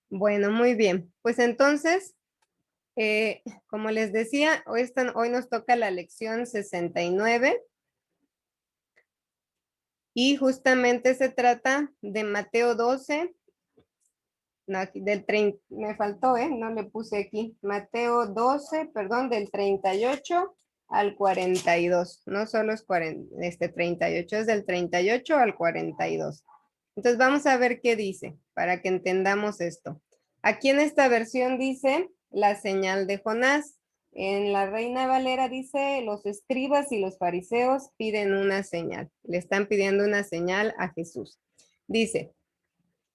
Bueno, muy bien. Pues entonces, como les decía, hoy nos toca la lección 69 y justamente se trata de Mateo 12, no, aquí del 30, me faltó, no le puse aquí, Mateo 12, perdón, del 38 al 42, no solo es 38, es del 38 al 42. Entonces vamos a ver qué dice, para que entendamos esto. Aquí en esta versión dice la señal de Jonás. En la Reina Valera dice, los escribas y los fariseos piden una señal. Le están pidiendo una señal a Jesús. Dice,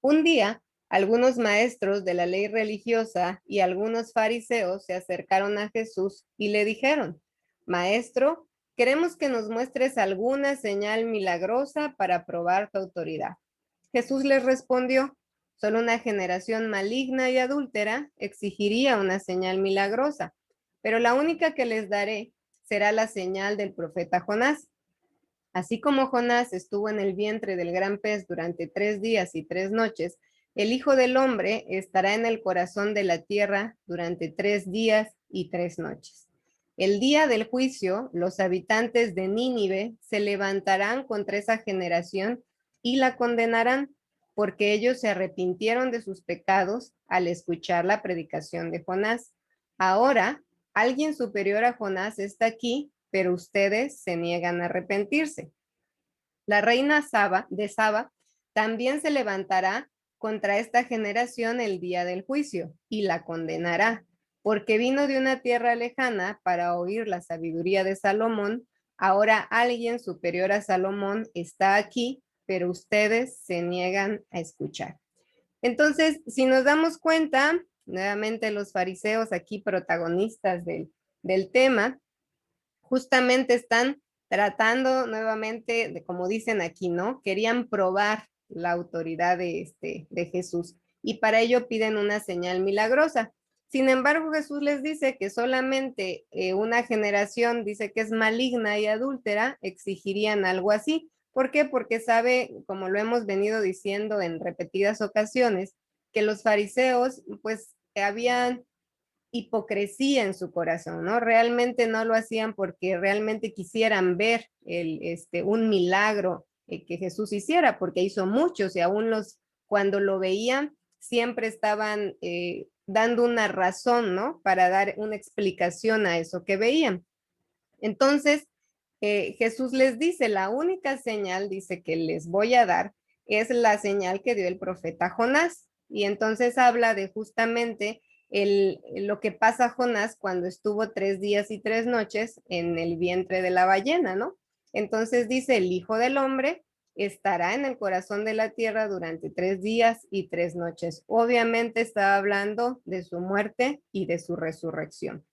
un día, algunos maestros de la ley religiosa y algunos fariseos se acercaron a Jesús y le dijeron, Maestro, queremos que nos muestres alguna señal milagrosa para probar tu autoridad. Jesús les respondió, solo una generación maligna y adúltera exigiría una señal milagrosa, pero la única que les daré será la señal del profeta Jonás. Así como Jonás estuvo en el vientre del gran pez durante 3 días y 3 noches, el Hijo del Hombre estará en el corazón de la tierra durante 3 días y 3 noches. El día del juicio, los habitantes de Nínive se levantarán contra esa generación y la condenarán, porque ellos se arrepintieron de sus pecados al escuchar la predicación de Jonás. Ahora, alguien superior a Jonás está aquí, pero ustedes se niegan a arrepentirse. La reina de Saba también se levantará contra esta generación el día del juicio y la condenará, porque vino de una tierra lejana para oír la sabiduría de Salomón. Ahora alguien superior a Salomón está aquí, pero ustedes se niegan a escuchar. Entonces, si nos damos cuenta, nuevamente los fariseos aquí protagonistas del tema, justamente están tratando nuevamente, de, como dicen aquí, ¿no? Querían probar la autoridad de Jesús y para ello piden una señal milagrosa. Sin embargo, Jesús les dice que solamente una generación, dice que es maligna y adúltera, exigirían algo así. ¿Por qué? Porque sabe, como lo hemos venido diciendo en repetidas ocasiones, que los fariseos pues habían hipocresía en su corazón, ¿no? Realmente no lo hacían porque realmente quisieran ver un milagro que Jesús hiciera, porque hizo muchos y aún cuando lo veían, siempre estaban dando una razón, ¿no? Para dar una explicación a eso que veían. Entonces, Jesús les dice, la única señal, dice, que les voy a dar es la señal que dio el profeta Jonás. Y entonces habla de justamente lo que pasa a Jonás cuando estuvo 3 días y 3 noches en el vientre de la ballena, ¿no? Entonces dice, el Hijo del Hombre estará en el corazón de la tierra durante 3 días y 3 noches. Obviamente está hablando de su muerte y de su resurrección.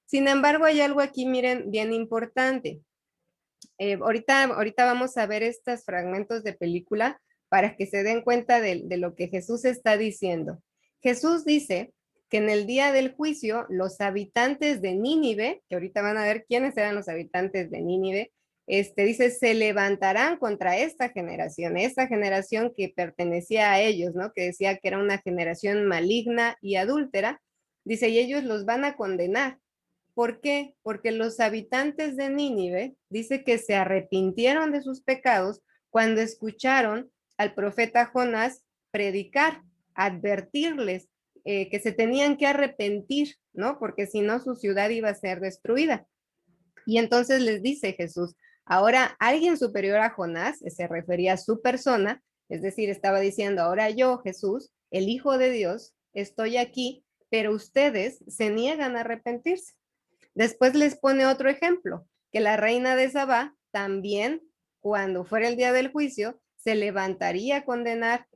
Sin embargo, hay algo aquí, miren, bien importante. Ahorita vamos a ver estos fragmentos de película para que se den cuenta de lo que Jesús está diciendo. Jesús dice que en el día del juicio los habitantes de Nínive, que ahorita van a ver quiénes eran los habitantes de Nínive, dice, se levantarán contra esta generación que pertenecía a ellos, ¿no? Que decía que era una generación maligna y adúltera, dice, y ellos los van a condenar. ¿Por qué? Porque los habitantes de Nínive dice que se arrepintieron de sus pecados cuando escucharon al profeta Jonás predicar, advertirles que se tenían que arrepentir, ¿no? Porque si no su ciudad iba a ser destruida. Y entonces les dice Jesús, ahora alguien superior a Jonás, se refería a su persona, es decir, estaba diciendo, ahora yo, Jesús, el Hijo de Dios, estoy aquí, pero ustedes se niegan a arrepentirse. Después les pone otro ejemplo, que la reina de Sabá también, cuando fuera el día del juicio, se levantaría a condenar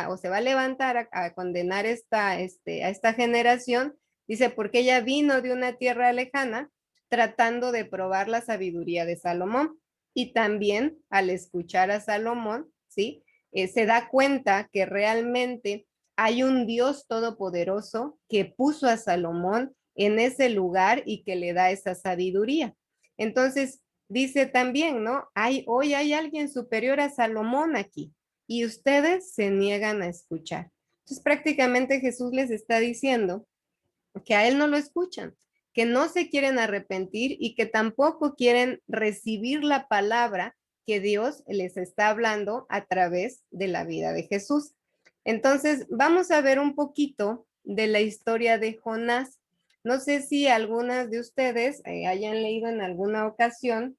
o se va a levantar a condenar a esta generación, dice, porque ella vino de una tierra lejana tratando de probar la sabiduría de Salomón. Y también al escuchar a Salomón, ¿sí? Se da cuenta que realmente hay un Dios todopoderoso que puso a Salomón en ese lugar y que le da esa sabiduría. Entonces, dice también, ¿no? Hoy hay alguien superior a Salomón aquí y ustedes se niegan a escuchar. Entonces prácticamente Jesús les está diciendo que a él no lo escuchan, que no se quieren arrepentir y que tampoco quieren recibir la palabra que Dios les está hablando a través de la vida de Jesús. Entonces, vamos a ver un poquito de la historia de Jonás. No sé si algunas de ustedes hayan leído en alguna ocasión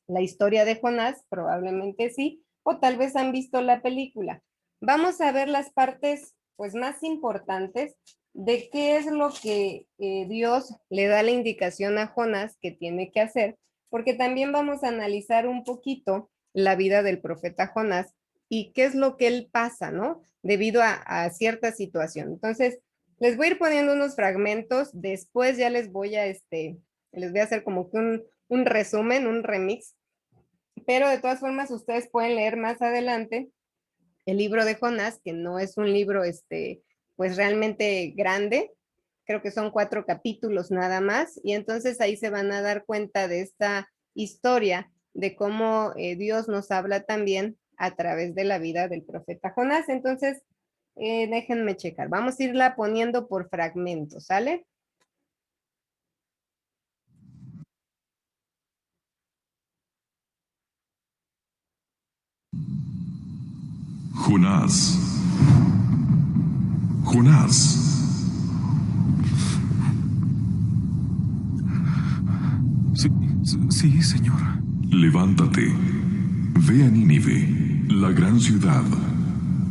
la historia de Jonás, probablemente sí, o tal vez han visto la película. Vamos a ver las partes pues más importantes de qué es lo que Dios le da la indicación a Jonás que tiene que hacer, porque también vamos a analizar un poquito la vida del profeta Jonás y qué es lo que él pasa, ¿no? Debido a cierta situación. Entonces, les voy a ir poniendo unos fragmentos, después ya les voy a, les voy a hacer como que un resumen, un remix, pero de todas formas ustedes pueden leer más adelante el libro de Jonás, que no es un libro, pues realmente grande, creo que son 4 capítulos nada más, y entonces ahí se van a dar cuenta de esta historia, de cómo Dios nos habla también a través de la vida del profeta Jonás. Entonces, déjenme checar, vamos a irla poniendo por fragmentos, ¿sale? Jonás. Jonás. Sí, señor. Levántate, ve a Nínive, la gran ciudad,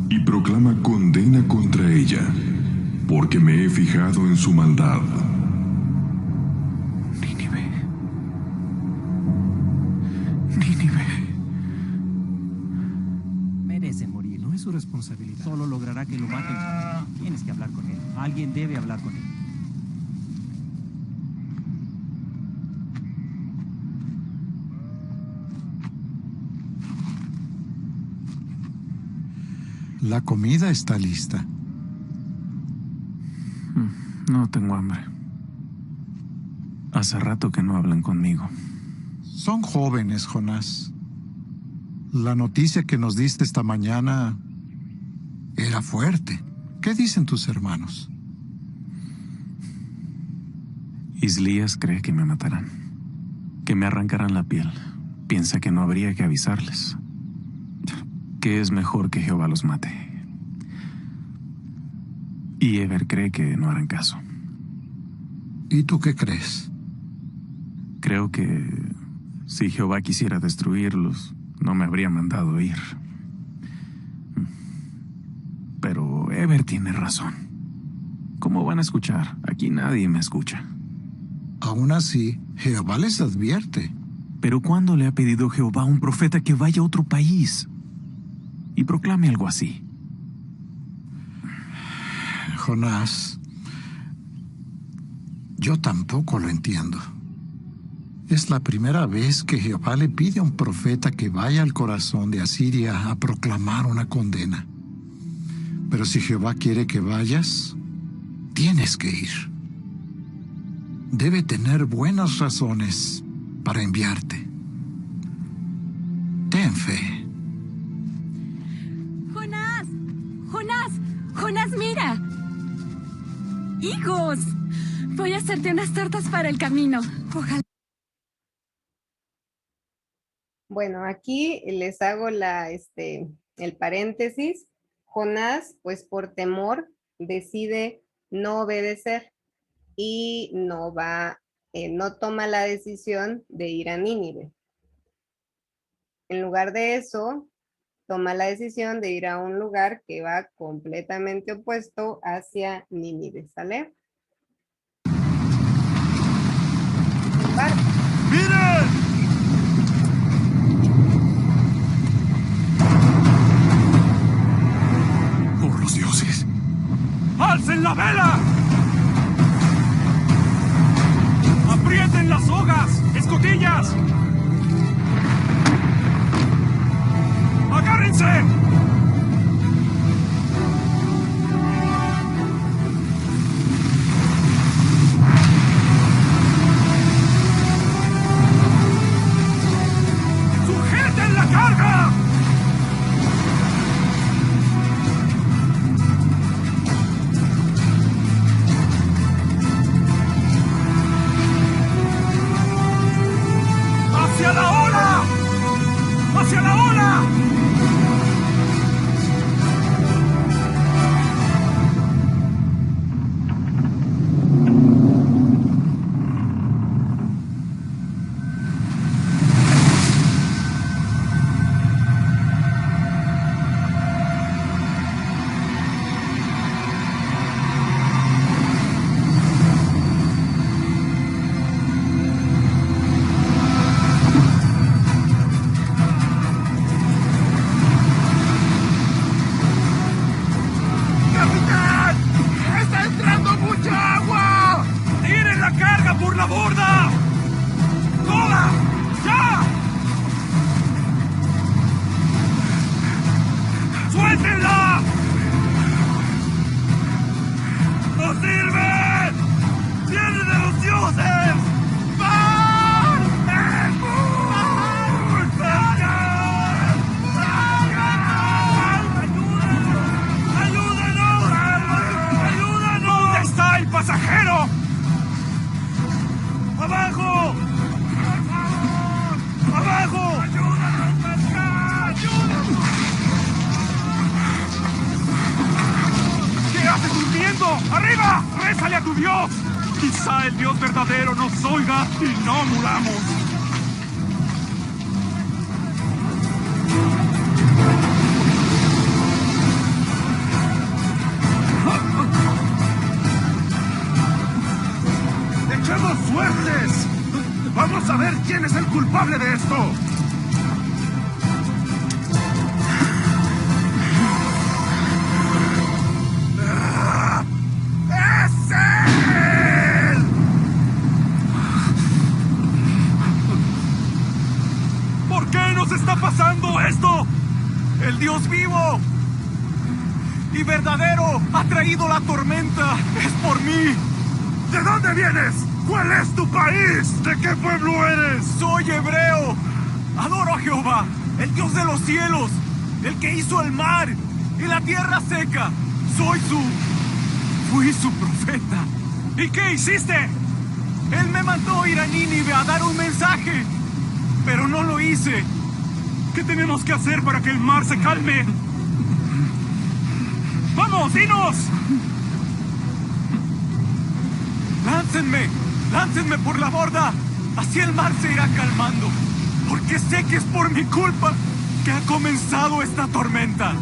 y proclama condena contra ella, porque me he fijado en su maldad. Nínive. Nínive. Merece morir. No es su responsabilidad. Solo logrará que lo maten. Tienes que hablar con él. Alguien debe hablar con él. La comida está lista. No tengo hambre. Hace rato que no hablan conmigo. Son jóvenes, Jonás. La noticia que nos diste esta mañana era fuerte. ¿Qué dicen tus hermanos? Islías cree que me matarán, que me arrancarán la piel. Piensa que no habría que avisarles, que es mejor que Jehová los mate. Y Eber cree que no harán caso. ¿Y tú qué crees? Creo que si Jehová quisiera destruirlos, no me habría mandado ir. Pero Eber tiene razón. ¿Cómo van a escuchar? Aquí nadie me escucha. Aún así, Jehová les advierte. ¿Pero cuándo le ha pedido Jehová a un profeta que vaya a otro país y proclame algo así? Jonás, yo tampoco lo entiendo. Es la primera vez que Jehová le pide a un profeta que vaya al corazón de Asiria a proclamar una condena. Pero si Jehová quiere que vayas, tienes que ir. Debe tener buenas razones para enviarte. Ten fe. ¡Jonás! ¡Jonás! ¡Jonás, mira! ¡Higos! Voy a hacerte unas tortas para el camino. Ojalá. Bueno, aquí les hago el paréntesis. Jonás, pues por temor, decide no obedecer y no toma la decisión de ir a Nínive. En lugar de eso, toma la decisión de ir a un lugar que va completamente opuesto hacia Nínive, ¿sale? ¡Miren! ¡Por los dioses! ¡Alcen la vela! ¡Aprieten las sogas! ¡Escotillas! ¡Agárrense! ¡Sujeten la carga! borda! ¡Toda! ¡Ya! ¡Suéltenla! ¡No sirve! ¡Viene de los dioses! ¡Van! ¡Ayúdenos! ¡Ayúdenos! ¿Dónde está el pasajero? ¡Abajo! ¡Por favor! ¡Abajo! ¡Ayúdanos, pescar! ¡Ayúdanos! ¿Qué haces durmiendo? ¡Arriba! ¡Rézale a tu Dios! Quizá el Dios verdadero nos oiga y no muramos. ¡Echemos suertes! ¡Vamos a ver quién es el culpable de esto! ¡Es él! ¿Por qué nos está pasando esto? ¡El Dios vivo y verdadero ha traído la tormenta! ¡Es por mí! ¿De dónde vienes? ¿Cuál es tu país? ¿De qué pueblo eres? Soy hebreo. Adoro a Jehová, el Dios de los cielos, el que hizo el mar y la tierra seca. Fui su profeta. ¿Y qué hiciste? Él me mandó ir a Nínive a dar un mensaje, pero no lo hice. ¿Qué tenemos que hacer para que el mar se calme? ¡Vamos, dinos! ¡Láncenme por la borda! Así el mar se irá calmando, porque sé que es por mi culpa que ha comenzado esta tormenta.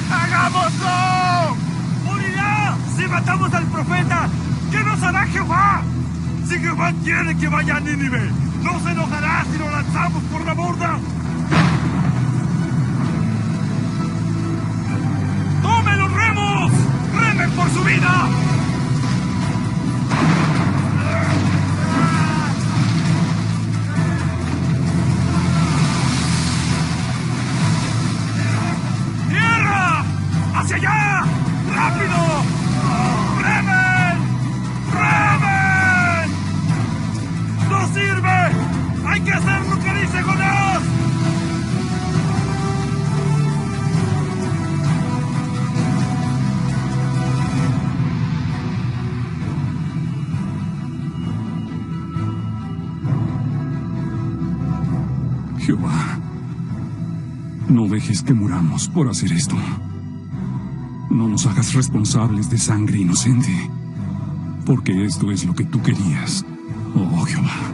¡Hagámoslo! ¡Morirá si matamos al profeta! ¿Qué nos hará Jehová? Si Jehová quiere que vaya a Nínive, ¿no se enojará si lo lanzamos por la borda? ¡Tomen los remos! ¡Remen por su vida! ¡Tierra! ¡Hacia allá! ¡Rápido! ¡Remen! ¡Remen! ¡No sirve! ¡Hay que hacer lo que dice Jonás! Jehová, no dejes que muramos por hacer esto. No nos hagas responsables de sangre inocente, porque esto es lo que tú querías, oh Jehová.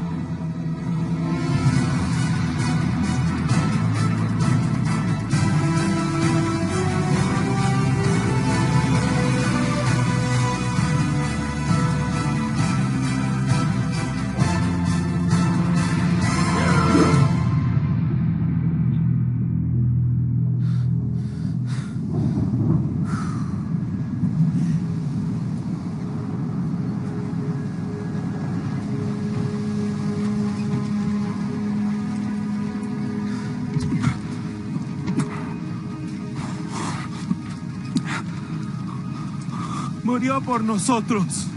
Murió por nosotros.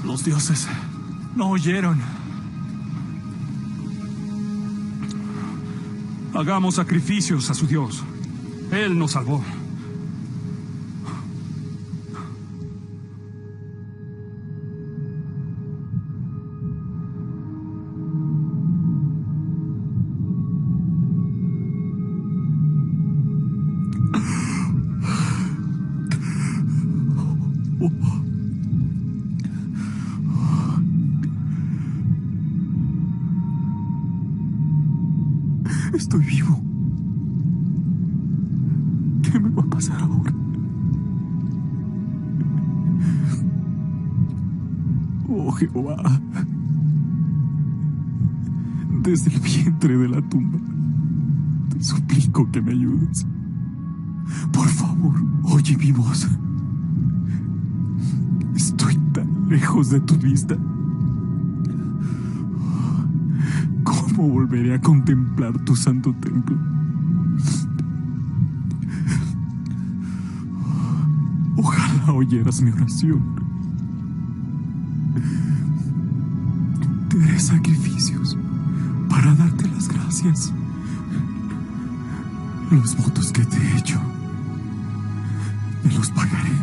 Los dioses no oyeron. Hagamos sacrificios a su Dios. Él nos salvó. Estoy vivo. ¿Qué me va a pasar ahora? Oh Jehová, desde el vientre de la tumba, te suplico que me ayudes. Por favor, oye mi voz. Estoy tan lejos de tu vista. ¿Cómo volveré a contemplar tu santo templo? Ojalá oyeras mi oración. Te haré sacrificios para darte las gracias. Los votos que te he hecho, te los pagaré.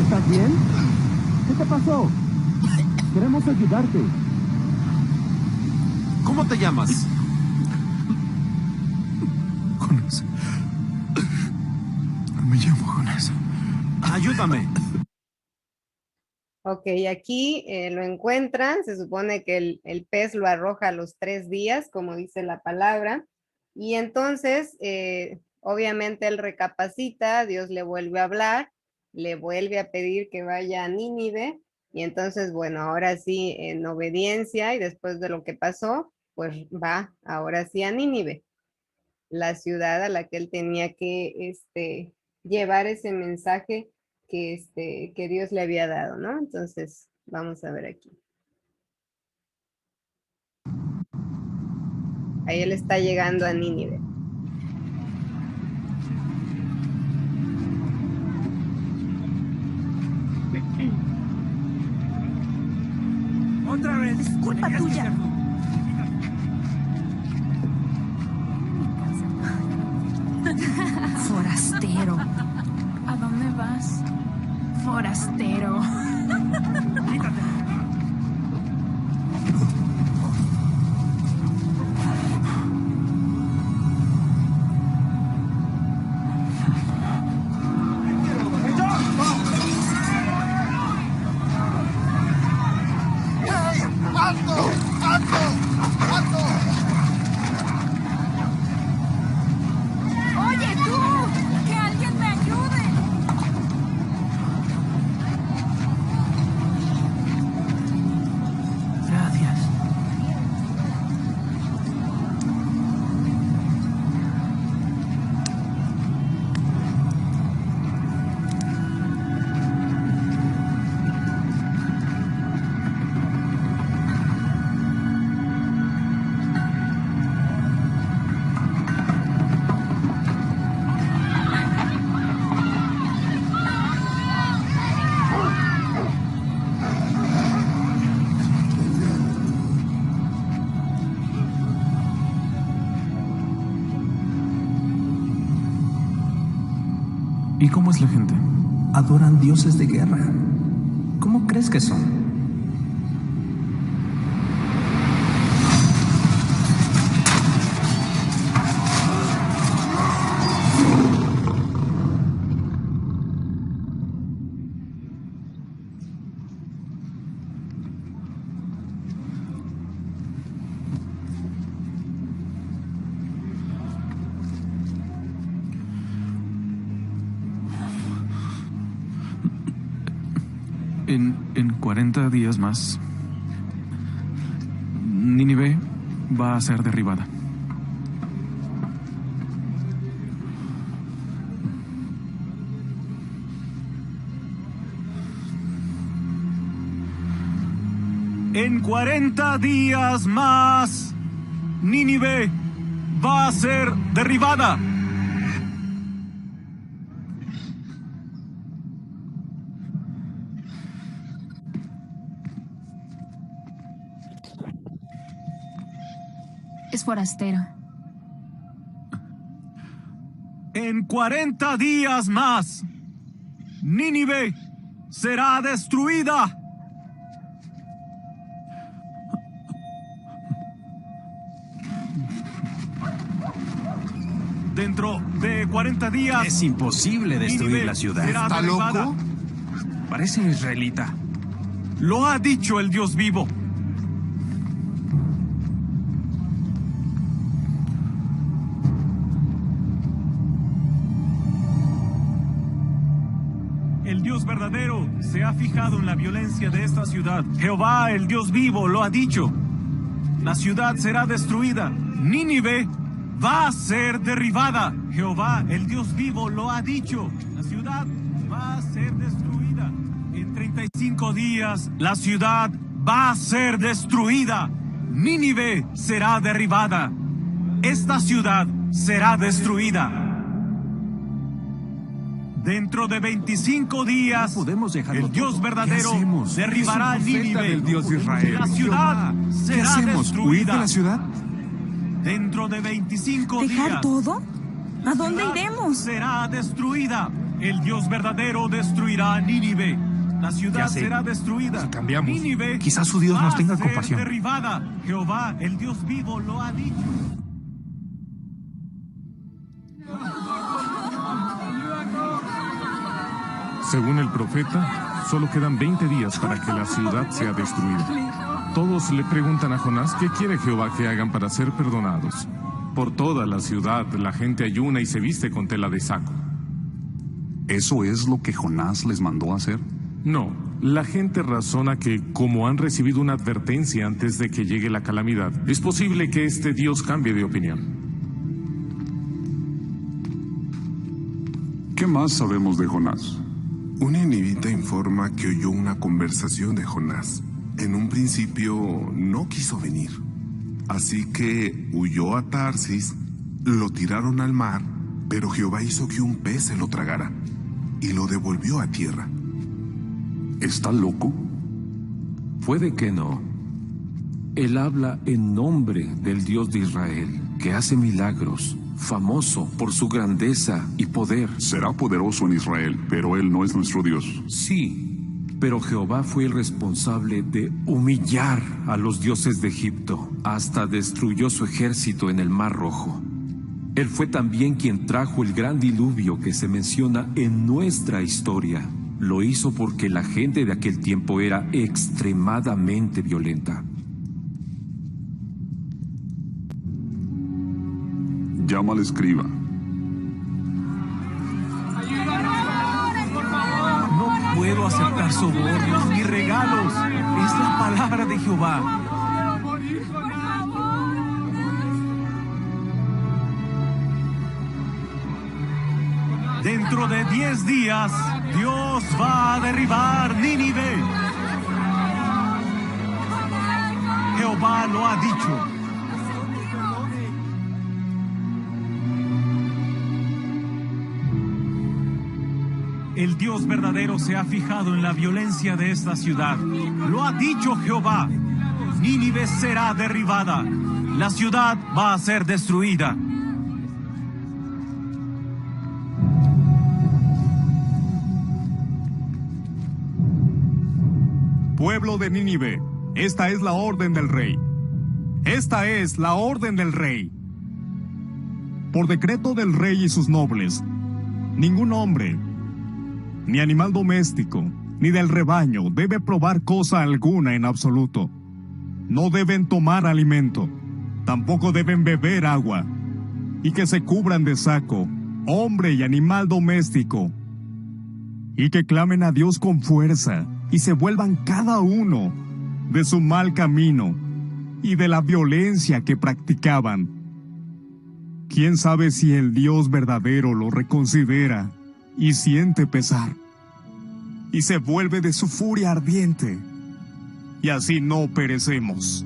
¿Estás bien? ¿Qué te pasó? Queremos ayudarte. ¿Cómo te llamas? Jonás. Me llamo Jonás. Ayúdame. Ok, aquí lo encuentran. Se supone que el pez lo arroja a los 3 días, como dice la palabra. Y entonces, obviamente él recapacita, Dios le vuelve a hablar, le vuelve a pedir que vaya a Nínive. Y entonces, bueno, ahora sí, en obediencia y después de lo que pasó, pues va ahora sí a Nínive, la ciudad a la que él tenía que llevar ese mensaje que Dios le había dado, ¿no? Entonces, vamos a ver aquí. Ahí él está llegando a Nínive. Otra vez. Es culpa tuya. Forastero. ¿A dónde vas? Forastero. Quítate. ¡Oye, tú! ¡Que alguien me ayude! Gracias. ¿Y cómo es la gente? Adoran dioses de guerra. ¿Cómo crees que son? En 40 días más, Nínive va a ser derribada. En 40 días más, Nínive va a ser derribada. Es forastero. En 40 días más, Nínive será destruida. Dentro de 40 días... Es imposible destruir Nínive la ciudad. será ¿Está derribada. loco? Parece un israelita. Lo ha dicho el Dios vivo. El Dios verdadero se ha fijado en la violencia de esta ciudad. Jehová, el Dios vivo, lo ha dicho. La ciudad será destruida. Nínive va a ser derribada. Jehová, el Dios vivo, lo ha dicho. La ciudad va a ser destruida. En 35 días, la ciudad va a ser destruida. Nínive será derribada. Esta ciudad será destruida. Dentro de 25 días, Podemos dejarlo el Dios todo. verdadero ¿Qué hacemos? derribará Es un profeta Nínive. del Dios de Israel. La ciudad ¿Qué será hacemos? destruida. ¿Huir de la ciudad? Dentro de 25 ¿Dejar días. todo? ¿A dónde ciudad iremos? Será destruida. El Dios verdadero destruirá a Nínive. La ciudad Ya sé. será destruida. Si cambiamos, Nínive quizás su Dios va nos tenga a ser compasión. derribada. Jehová, el Dios vivo, lo ha dicho. Según el profeta, solo quedan 20 días para que la ciudad sea destruida. Todos le preguntan a Jonás qué quiere Jehová que hagan para ser perdonados. Por toda la ciudad la gente ayuna y se viste con tela de saco. ¿Eso es lo que Jonás les mandó hacer? No, la gente razona que, como han recibido una advertencia antes de que llegue la calamidad, es posible que este Dios cambie de opinión. ¿Qué más sabemos de Jonás? Un ninivita informa que oyó una conversación de Jonás. En un principio no quiso venir, así que huyó a Tarsis, lo tiraron al mar, pero Jehová hizo que un pez se lo tragara y lo devolvió a tierra. ¿Está loco? Puede que no. Él habla en nombre del Dios de Israel, que hace milagros, famoso por su grandeza y poder. Será poderoso en Israel, pero él no es nuestro Dios. Sí, pero Jehová fue el responsable de humillar a los dioses de Egipto, hasta destruyó su ejército en el Mar Rojo. Él fue también quien trajo el gran diluvio que se menciona en nuestra historia. Lo hizo porque la gente de aquel tiempo era extremadamente violenta. Llama al escriba. No puedo aceptar sobornos ni regalos. Es la palabra de Jehová. Dentro de 10 días, Dios va a derribar Nínive. Jehová lo ha dicho. El Dios verdadero se ha fijado en la violencia de esta ciudad. Lo ha dicho Jehová. Nínive será derribada. La ciudad va a ser destruida. Pueblo de Nínive, esta es la orden del rey. Esta es la orden del rey. Por decreto del rey y sus nobles, ningún hombre, ni animal doméstico, ni del rebaño debe probar cosa alguna en absoluto. No deben tomar alimento, tampoco deben beber agua, y que se cubran de saco, hombre y animal doméstico, y que clamen a Dios con fuerza, y se vuelvan cada uno de su mal camino y de la violencia que practicaban. ¿Quién sabe si el Dios verdadero lo reconsidera y siente pesar, y se vuelve de su furia ardiente, y así no perecemos?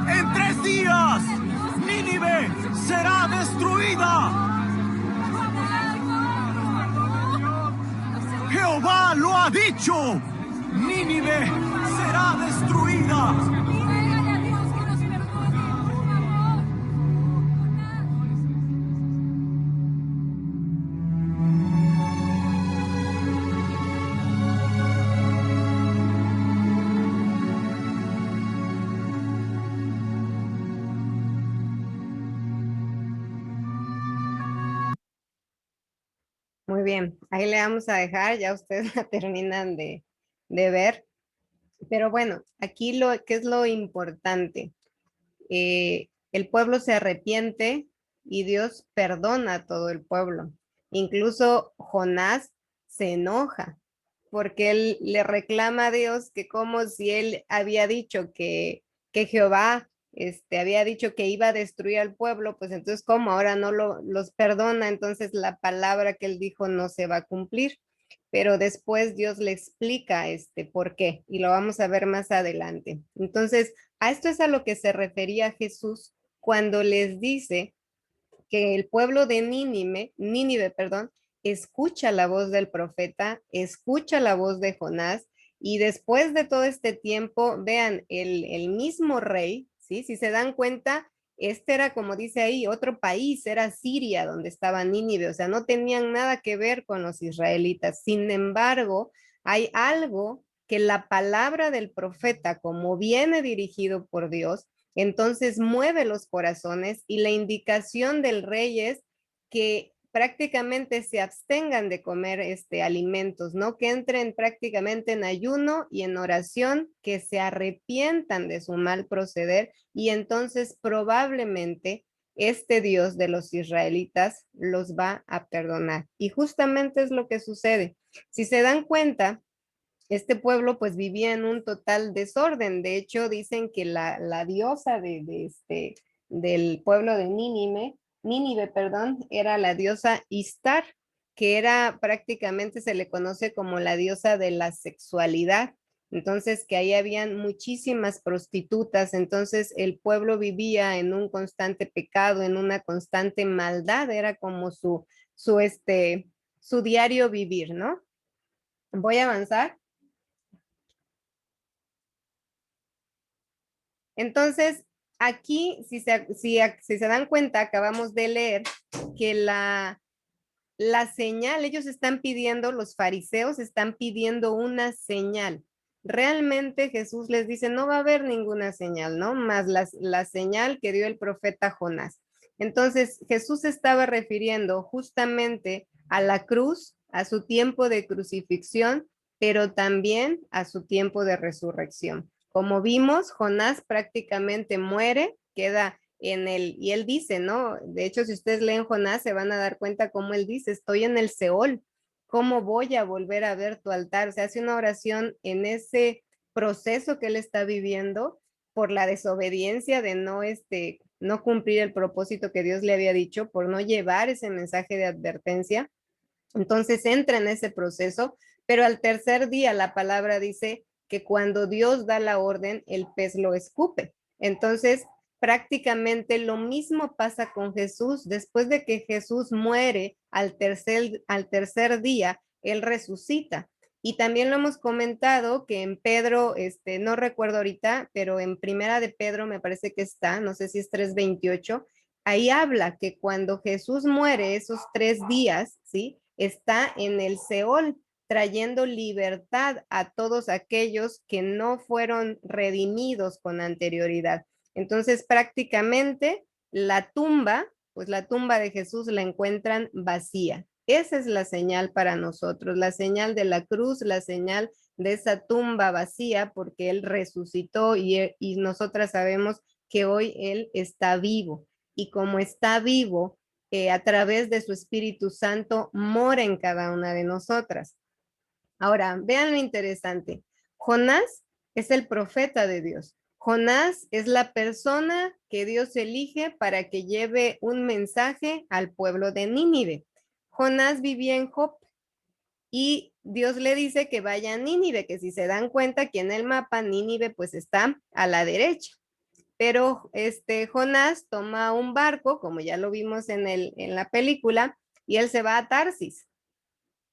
En 3 días, Nínive será destruida. Jehová lo ha dicho. Nínive será destruida. Muy bien, ahí le vamos a dejar, ya ustedes la terminan de ver. Pero bueno, aquí ¿qué es lo importante? El pueblo se arrepiente y Dios perdona a todo el pueblo. Incluso Jonás se enoja porque él le reclama a Dios que como si él había dicho que Jehová había dicho que iba a destruir al pueblo, pues entonces como ahora no los perdona, entonces la palabra que él dijo no se va a cumplir. Pero después Dios le explica por qué y lo vamos a ver más adelante. Entonces, a esto es a lo que se refería Jesús cuando les dice que el pueblo de Nínive, perdón, escucha la voz del profeta, escucha la voz de Jonás, y después de todo este tiempo, vean, el mismo rey, ¿sí? Si se dan cuenta, este era, como dice ahí, otro país, era Siria, donde estaba Nínive, o sea, no tenían nada que ver con los israelitas. Sin embargo, hay algo que la palabra del profeta, como viene dirigido por Dios, entonces mueve los corazones y la indicación del rey es que prácticamente se abstengan de comer alimentos, ¿no? Que entren prácticamente en ayuno y en oración, que se arrepientan de su mal proceder y entonces probablemente este Dios de los israelitas los va a perdonar. Y justamente es lo que sucede. Si se dan cuenta, este pueblo pues vivía en un total desorden. De hecho, dicen que la diosa del pueblo de Nínive, perdón, era la diosa Istar, que era prácticamente, se le conoce como la diosa de la sexualidad. Entonces, que ahí habían muchísimas prostitutas, entonces el pueblo vivía en un constante pecado, en una constante maldad, era como su diario vivir, ¿no? Voy a avanzar. Entonces, aquí, si se dan cuenta, acabamos de leer que la señal, ellos están pidiendo, los fariseos están pidiendo una señal. Realmente Jesús les dice, no va a haber ninguna señal, ¿no? Más la señal que dio el profeta Jonás. Entonces, Jesús estaba refiriendo justamente a la cruz, a su tiempo de crucifixión, pero también a su tiempo de resurrección. Como vimos, Jonás prácticamente muere, queda y él dice, ¿no? De hecho, si ustedes leen Jonás, se van a dar cuenta cómo él dice, estoy en el Seol, ¿cómo voy a volver a ver tu altar? O sea, hace una oración en ese proceso que él está viviendo por la desobediencia de no cumplir el propósito que Dios le había dicho, por no llevar ese mensaje de advertencia. Entonces entra en ese proceso, pero al tercer día la palabra dice que cuando Dios da la orden, el pez lo escupe. Entonces, prácticamente lo mismo pasa con Jesús. Después de que Jesús muere al tercer día, él resucita. Y también lo hemos comentado que en Pedro, no recuerdo ahorita, pero en Primera de Pedro me parece que está, no sé si es 3:28, ahí habla que cuando Jesús muere esos 3 días, ¿sí? Está en el Seol, trayendo libertad a todos aquellos que no fueron redimidos con anterioridad. Entonces, prácticamente la tumba, pues la tumba de Jesús la encuentran vacía. Esa es la señal para nosotros, la señal de la cruz, la señal de esa tumba vacía, porque Él resucitó y nosotras sabemos que hoy Él está vivo. Y como está vivo, a través de su Espíritu Santo, mora en cada una de nosotras. Ahora, vean lo interesante. Jonás es el profeta de Dios. Jonás es la persona que Dios elige para que lleve un mensaje al pueblo de Nínive. Jonás vivía en Jope y Dios le dice que vaya a Nínive, que si se dan cuenta aquí en el mapa, Nínive pues está a la derecha. Pero Jonás toma un barco, como ya lo vimos en la película, y él se va a Tarsis.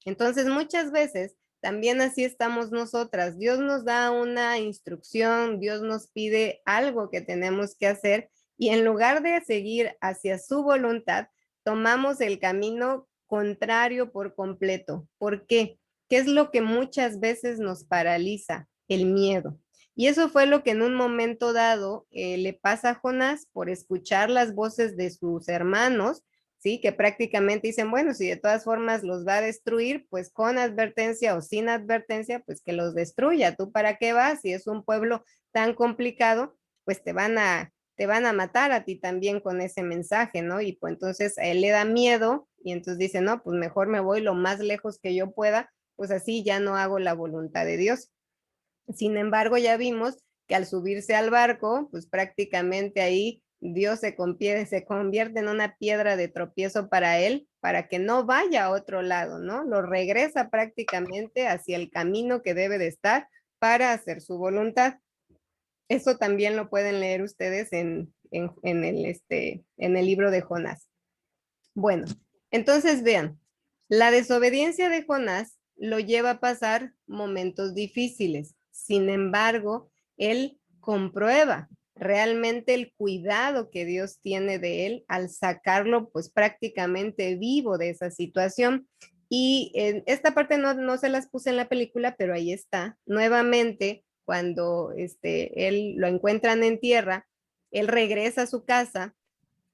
Entonces, muchas veces también así estamos nosotras. Dios nos da una instrucción, Dios nos pide algo que tenemos que hacer y en lugar de seguir hacia su voluntad, tomamos el camino contrario por completo. ¿Por qué? ¿Qué es lo que muchas veces nos paraliza? El miedo. Y eso fue lo que en un momento dado le pasa a Jonás por escuchar las voces de sus hermanos, ¿sí? Que prácticamente dicen, bueno, si de todas formas los va a destruir, pues con advertencia o sin advertencia, pues que los destruya. ¿Tú para qué vas? Si es un pueblo tan complicado, pues te van a matar a ti también con ese mensaje, ¿no? Y pues entonces a él le da miedo y entonces dice, no, pues mejor me voy lo más lejos que yo pueda, pues así ya no hago la voluntad de Dios. Sin embargo, ya vimos que al subirse al barco, pues prácticamente ahí Dios se convierte en una piedra de tropiezo para él, para que no vaya a otro lado, ¿no? Lo regresa prácticamente hacia el camino que debe de estar para hacer su voluntad. Eso también lo pueden leer ustedes en el libro de Jonás. Bueno, entonces vean, la desobediencia de Jonás lo lleva a pasar momentos difíciles. Sin embargo, él comprueba realmente el cuidado que Dios tiene de él al sacarlo pues prácticamente vivo de esa situación. Y en esta parte no se las puse en la película, pero ahí está. Nuevamente, cuando él lo encuentran en tierra, él regresa a su casa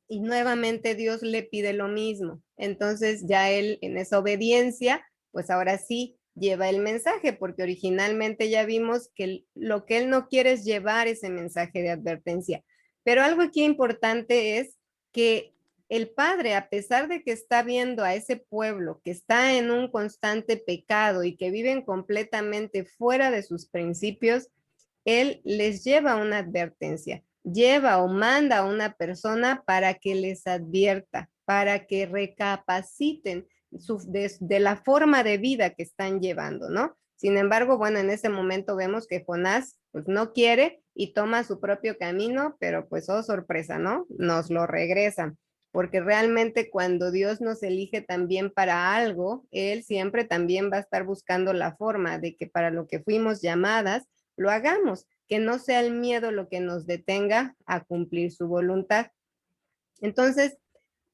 y nuevamente Dios le pide lo mismo. Entonces ya él en esa obediencia, pues ahora sí lleva el mensaje, porque originalmente ya vimos que lo que él no quiere es llevar ese mensaje de advertencia. Pero algo aquí importante es que el padre, a pesar de que está viendo a ese pueblo que está en un constante pecado y que viven completamente fuera de sus principios, él les lleva una advertencia, lleva o manda a una persona para que les advierta, para que recapaciten de la forma de vida que están llevando, ¿no? Sin embargo, bueno, en ese momento vemos que Jonás pues no quiere y toma su propio camino, pero pues oh sorpresa, ¿no? Nos lo regresan, porque realmente cuando Dios nos elige también para algo, Él siempre también va a estar buscando la forma de que para lo que fuimos llamadas, lo hagamos, que no sea el miedo lo que nos detenga a cumplir su voluntad. Entonces,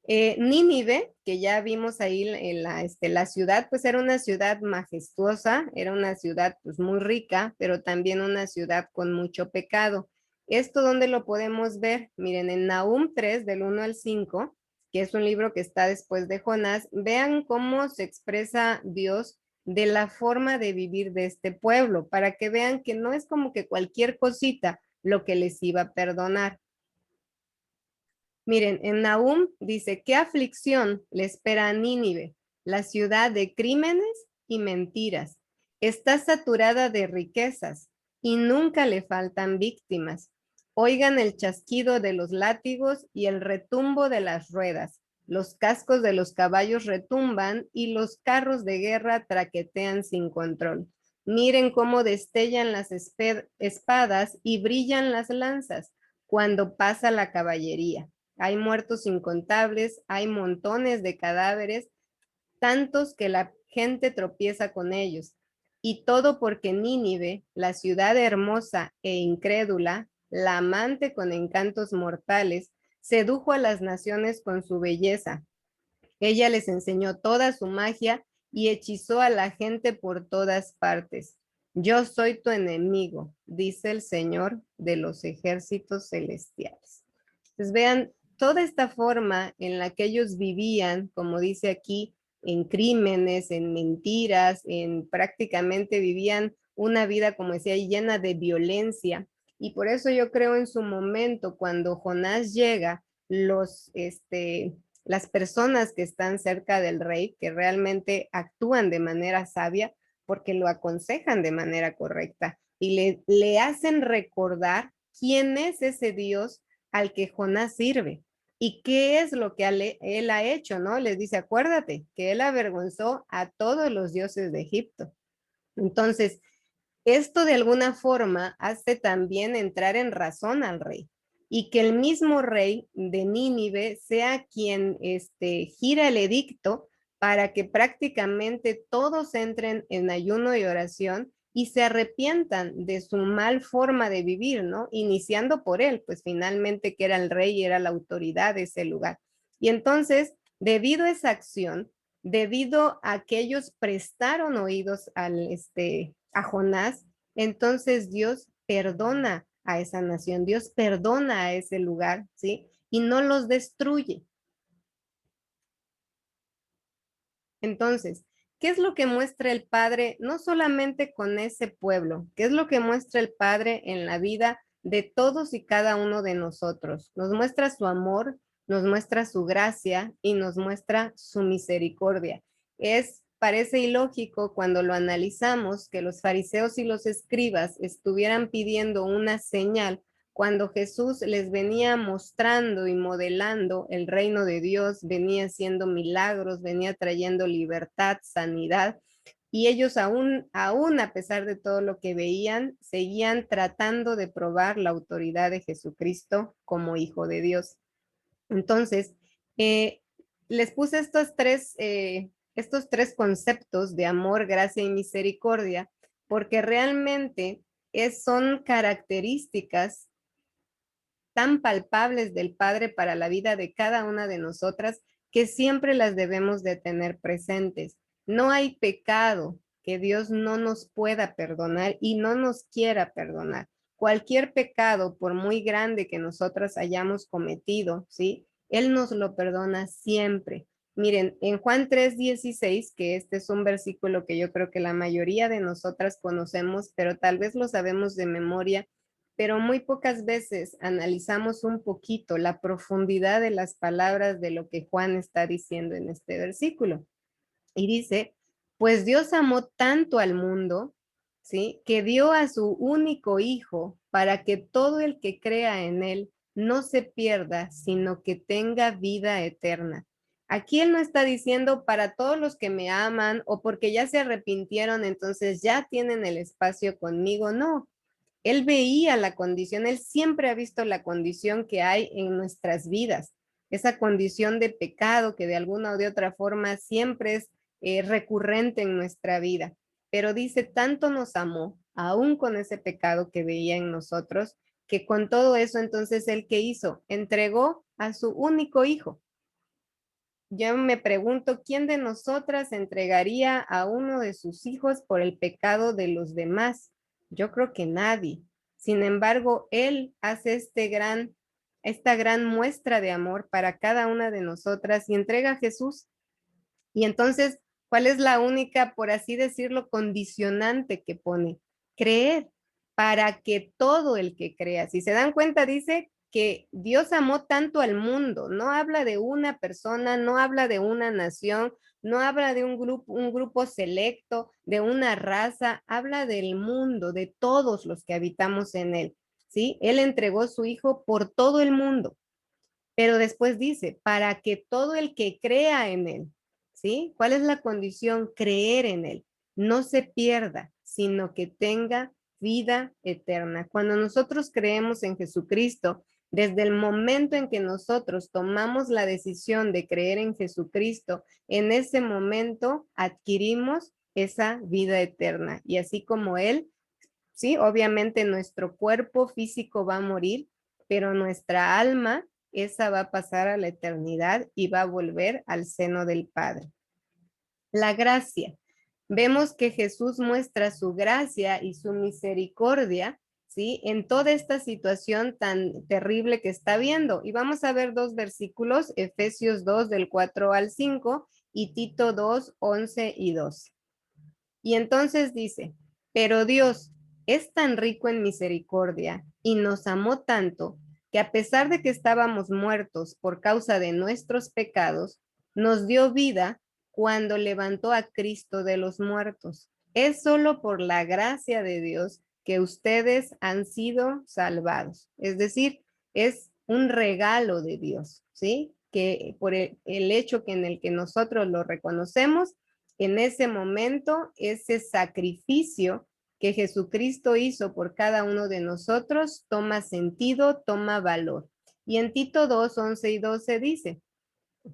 Nínive, que ya vimos ahí en la ciudad, pues era una ciudad majestuosa, era una ciudad pues muy rica, pero también una ciudad con mucho pecado. ¿Esto dónde lo podemos ver? Miren, en Nahum 3, del 1 al 5, que es un libro que está después de Jonás, vean cómo se expresa Dios de la forma de vivir de este pueblo, para que vean que no es como que cualquier cosita lo que les iba a perdonar. Miren, en Nahum dice, ¿qué aflicción le espera a Nínive, la ciudad de crímenes y mentiras? Está saturada de riquezas y nunca le faltan víctimas. Oigan el chasquido de los látigos y el retumbo de las ruedas. Los cascos de los caballos retumban y los carros de guerra traquetean sin control. Miren cómo destellan las espadas y brillan las lanzas cuando pasa la caballería. Hay muertos incontables, hay montones de cadáveres, tantos que la gente tropieza con ellos. Y todo porque Nínive, la ciudad hermosa e incrédula, la amante con encantos mortales, sedujo a las naciones con su belleza. Ella les enseñó toda su magia y hechizó a la gente por todas partes. Yo soy tu enemigo, dice el Señor de los ejércitos celestiales. Entonces vean toda esta forma en la que ellos vivían, como dice aquí, en crímenes, en mentiras, en prácticamente vivían una vida, como decía, llena de violencia. Y por eso yo creo en su momento, cuando Jonás llega, las personas que están cerca del rey, que realmente actúan de manera sabia, porque lo aconsejan de manera correcta y le hacen recordar quién es ese Dios al que Jonás sirve y qué es lo que él ha hecho, ¿no? Les dice, acuérdate que él avergonzó a todos los dioses de Egipto. Entonces, esto de alguna forma hace también entrar en razón al rey y que el mismo rey de Nínive sea quien gira el edicto para que prácticamente todos entren en ayuno y oración y se arrepientan de su mal forma de vivir, ¿no? Iniciando por él, pues finalmente que era el rey y era la autoridad de ese lugar. Y entonces, debido a esa acción, debido a que ellos prestaron oídos a Jonás, entonces Dios perdona a esa nación, Dios perdona a ese lugar, ¿sí? Y no los destruye. Entonces, ¿qué es lo que muestra el Padre, no solamente con ese pueblo? ¿Qué es lo que muestra el Padre en la vida de todos y cada uno de nosotros? Nos muestra su amor, nos muestra su gracia y nos muestra su misericordia. Parece ilógico cuando lo analizamos que los fariseos y los escribas estuvieran pidiendo una señal cuando Jesús les venía mostrando y modelando el reino de Dios, venía haciendo milagros, venía trayendo libertad, sanidad, y ellos aún a pesar de todo lo que veían, seguían tratando de probar la autoridad de Jesucristo como Hijo de Dios. Entonces, les puse estos tres conceptos de amor, gracia y misericordia, porque realmente son características tan palpables del Padre para la vida de cada una de nosotras que siempre las debemos de tener presentes. No hay pecado que Dios no nos pueda perdonar y no nos quiera perdonar. Cualquier pecado, por muy grande que nosotras hayamos cometido, ¿sí? Él nos lo perdona siempre. Miren, en Juan 3:16, que este es un versículo que yo creo que la mayoría de nosotras conocemos, pero tal vez lo sabemos de memoria, pero muy pocas veces analizamos un poquito la profundidad de las palabras de lo que Juan está diciendo en este versículo. Y dice, pues Dios amó tanto al mundo, ¿sí? Que dio a su único hijo para que todo el que crea en él no se pierda, sino que tenga vida eterna. Aquí él no está diciendo para todos los que me aman o porque ya se arrepintieron, entonces ya tienen el espacio conmigo. No, él veía la condición, él siempre ha visto la condición que hay en nuestras vidas, esa condición de pecado que de alguna o de otra forma siempre es recurrente en nuestra vida. Pero dice, tanto nos amó, aún con ese pecado que veía en nosotros, que con todo eso entonces él ¿qué hizo? Entregó a su único hijo. Yo me pregunto, ¿quién de nosotras entregaría a uno de sus hijos por el pecado de los demás? Yo creo que nadie. Sin embargo, él hace esta gran muestra de amor para cada una de nosotras y entrega a Jesús. Y entonces, ¿cuál es la única, por así decirlo, condicionante que pone? Creer, para que todo el que crea, si se dan cuenta, dice que Dios amó tanto al mundo, no habla de una persona, no habla de una nación, no habla de un grupo selecto, de una raza, habla del mundo, de todos los que habitamos en él, ¿sí? Él entregó su hijo por todo el mundo, pero después dice, para que todo el que crea en él, ¿sí? ¿Cuál es la condición? Creer en él, no se pierda, sino que tenga vida eterna. Cuando nosotros creemos en Jesucristo, desde el momento en que nosotros tomamos la decisión de creer en Jesucristo, en ese momento adquirimos esa vida eterna. Y así como Él, sí, obviamente nuestro cuerpo físico va a morir, pero nuestra alma, esa va a pasar a la eternidad y va a volver al seno del Padre. La gracia. Vemos que Jesús muestra su gracia y su misericordia, ¿sí? En toda esta situación tan terrible que está viendo. Y vamos a ver dos versículos, Efesios 2 del 4 al 5 y Tito 2, 11 y 12. Y entonces dice, pero Dios es tan rico en misericordia y nos amó tanto que a pesar de que estábamos muertos por causa de nuestros pecados, nos dio vida cuando levantó a Cristo de los muertos. Es solo por la gracia de Dios que ustedes han sido salvados. Es decir, es un regalo de Dios, ¿sí? Que por el hecho que en el que nosotros lo reconocemos, en ese momento, ese sacrificio que Jesucristo hizo por cada uno de nosotros toma sentido, toma valor. Y en Tito 2, 11 y 12 dice,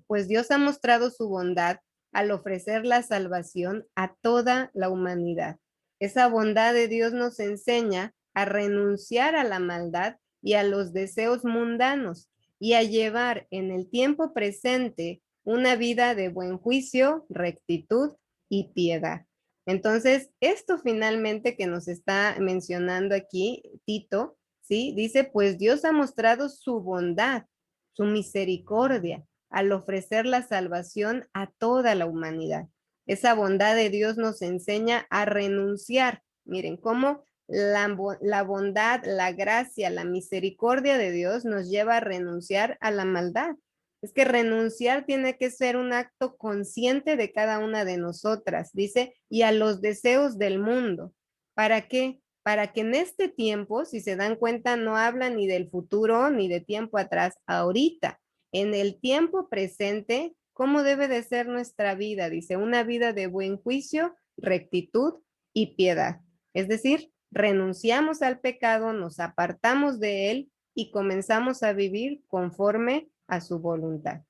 pues Dios ha mostrado su bondad al ofrecer la salvación a toda la humanidad. Esa bondad de Dios nos enseña a renunciar a la maldad y a los deseos mundanos y a llevar en el tiempo presente una vida de buen juicio, rectitud y piedad. Entonces, esto finalmente que nos está mencionando aquí Tito, ¿sí? Dice, pues Dios ha mostrado su bondad, su misericordia, al ofrecer la salvación a toda la humanidad. Esa bondad de Dios nos enseña a renunciar. Miren cómo la bondad, la gracia, la misericordia de Dios nos lleva a renunciar a la maldad. Es que renunciar tiene que ser un acto consciente de cada una de nosotras, dice, y a los deseos del mundo. ¿Para qué? Para que en este tiempo, si se dan cuenta, no habla ni del futuro ni de tiempo atrás, ahorita, en el tiempo presente, ¿cómo debe de ser nuestra vida? Dice, una vida de buen juicio, rectitud y piedad. Es decir, renunciamos al pecado, nos apartamos de él y comenzamos a vivir conforme a su voluntad.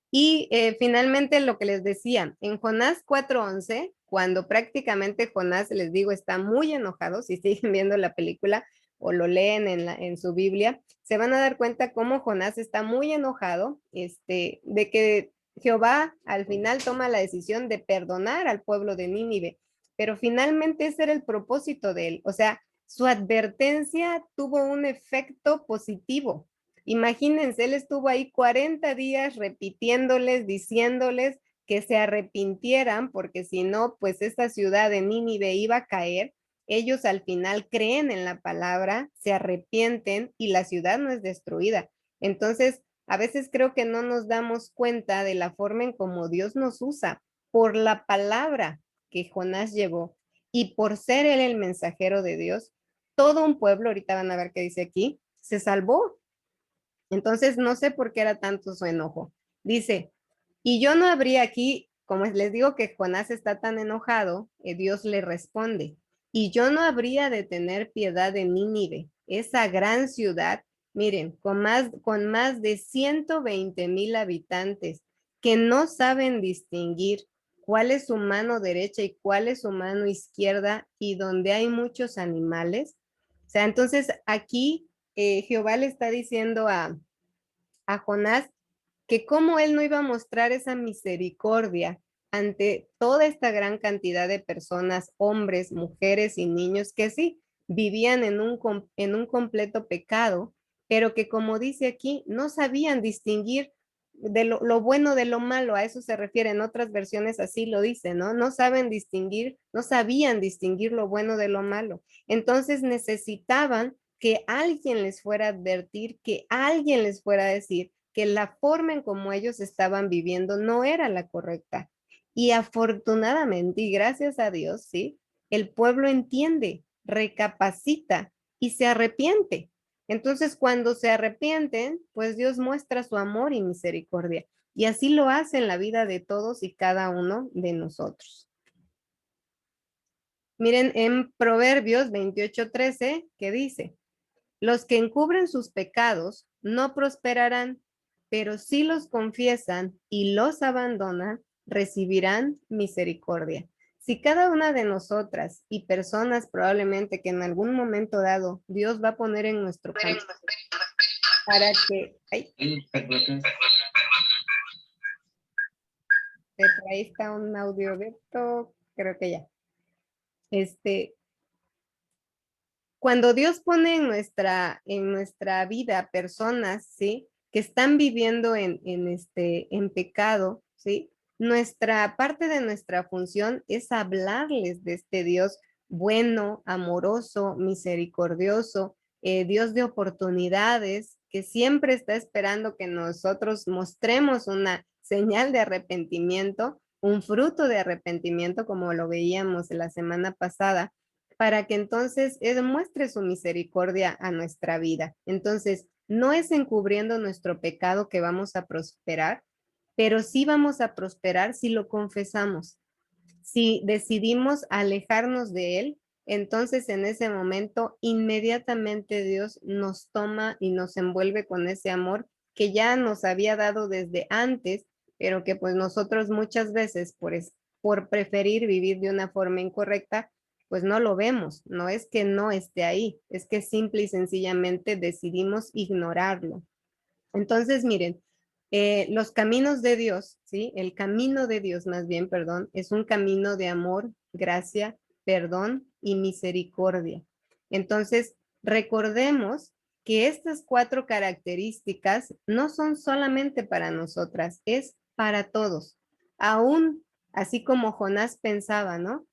Y finalmente lo que les decía, en Jonás 4:11, cuando prácticamente Jonás, les digo, está muy enojado, si siguen viendo la película o lo leen en su Biblia, se van a dar cuenta cómo Jonás está muy enojado de que Jehová al final toma la decisión de perdonar al pueblo de Nínive, pero finalmente ese era el propósito de él, o sea, su advertencia tuvo un efecto positivo. Imagínense, él estuvo ahí 40 días repitiéndoles, diciéndoles que se arrepintieran, porque si no, pues esta ciudad de Nínive iba a caer. Ellos al final creen en la palabra, se arrepienten y la ciudad no es destruida. Entonces, a veces creo que no nos damos cuenta de la forma en cómo Dios nos usa por la palabra que Jonás llevó y por ser él el mensajero de Dios. Todo un pueblo, ahorita van a ver qué dice aquí, se salvó. Entonces, no sé por qué era tanto su enojo. Dice, y yo no habría aquí, como les digo que Jonás está tan enojado, Dios le responde, y yo no habría de tener piedad de Nínive, esa gran ciudad, miren, con más de 120,000 habitantes, que no saben distinguir cuál es su mano derecha y cuál es su mano izquierda, y donde hay muchos animales. O sea, entonces aquí Jehová le está diciendo a Jonás que cómo él no iba a mostrar esa misericordia ante toda esta gran cantidad de personas, hombres, mujeres y niños que sí vivían en un completo pecado, pero que como dice aquí, no sabían distinguir de lo bueno de lo malo. A eso se refiere, en otras versiones así lo dice, ¿no? No saben distinguir, no sabían distinguir lo bueno de lo malo. Entonces necesitaban que alguien les fuera a advertir, que alguien les fuera a decir que la forma en cómo ellos estaban viviendo no era la correcta. Y afortunadamente, y gracias a Dios, ¿sí? El pueblo entiende, recapacita y se arrepiente. Entonces, cuando se arrepienten, pues Dios muestra su amor y misericordia. Y así lo hace en la vida de todos y cada uno de nosotros. Miren en Proverbios 28:13, que dice, los que encubren sus pecados no prosperarán, pero si los confiesan y los abandonan, recibirán misericordia. Si cada una de nosotras y personas probablemente que en algún momento dado Dios va a poner en nuestro camino para que... Ay, por ahí está un audio de esto, creo que ya. Cuando Dios pone en nuestra vida personas, ¿sí? Que están viviendo en pecado, ¿sí? Parte de nuestra función es hablarles de este Dios bueno, amoroso, misericordioso, Dios de oportunidades, que siempre está esperando que nosotros mostremos una señal de arrepentimiento, un fruto de arrepentimiento, como lo veíamos la semana pasada, para que entonces Él muestre su misericordia a nuestra vida. Entonces, no es encubriendo nuestro pecado que vamos a prosperar, pero sí vamos a prosperar si lo confesamos. Si decidimos alejarnos de Él, entonces en ese momento inmediatamente Dios nos toma y nos envuelve con ese amor que ya nos había dado desde antes, pero que pues nosotros muchas veces por preferir vivir de una forma incorrecta, pues no lo vemos. No es que no esté ahí, es que simple y sencillamente decidimos ignorarlo. Entonces, miren, los caminos de Dios, ¿sí? El camino de Dios, más bien, perdón, es un camino de amor, gracia, perdón y misericordia. Entonces, recordemos que estas 4 características no son solamente para nosotras, es para todos. Aún así como Jonás pensaba, ¿no?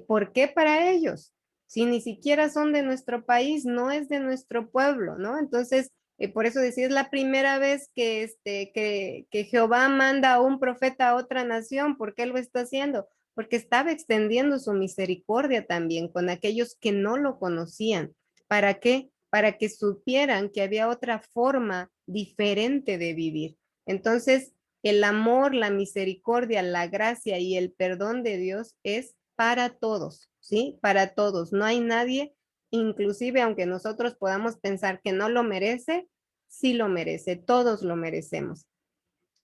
¿Por qué para ellos? Si ni siquiera son de nuestro país, no es de nuestro pueblo, ¿no? Entonces, por eso decía, es la primera vez que Jehová manda a un profeta a otra nación. ¿Por qué lo está haciendo? Porque estaba extendiendo su misericordia también con aquellos que no lo conocían. ¿Para qué? Para que supieran que había otra forma diferente de vivir. Entonces, el amor, la misericordia, la gracia y el perdón de Dios es para todos, ¿sí? Para todos. No hay nadie, inclusive aunque nosotros podamos pensar que no lo merece, sí lo merece, todos lo merecemos.